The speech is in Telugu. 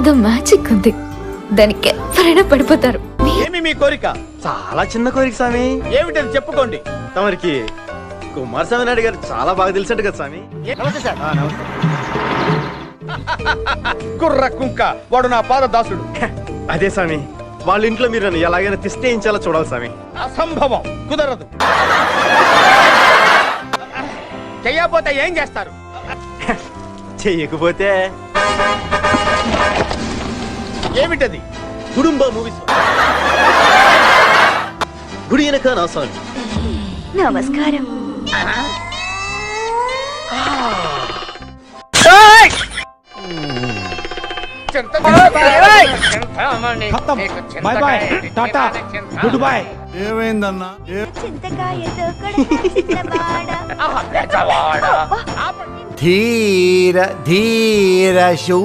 ఏదో మ్యాజిక్ ఉంది, దానికి ఎవరైనా పడిపోతారు. ఏమి మీ కోరిక? చాలా చిన్న కోరిక స్వామి. ఏమిటది చెప్పుకోండి. తమరికి కుమారస్వామి నాయుడు గారు చాలా బాగా తెలిసినట్టు కదా స్వామి. నమస్తే సార్. కుర్ర కుంక, వాడు నా పాద దాసుడు. అదే స్వామి, వాళ్ళ ఇంట్లో మీరు నన్ను ఎలాగైనా తిష్టేయించాలో చూడాలి స్వామి. అసంభవం, కుదరదు. చెయ్యకపోతే ఏం చేస్తారు? చెయ్యకపోతే ఏమిటది? కుటుంబ మూవీస్ గుడి వెనక నా స్వామి. నమస్కారం. Bye bye, tata, goodbye. ఏమైందన్నా? చింతకాయతో కూడా ధీర ధీర శూ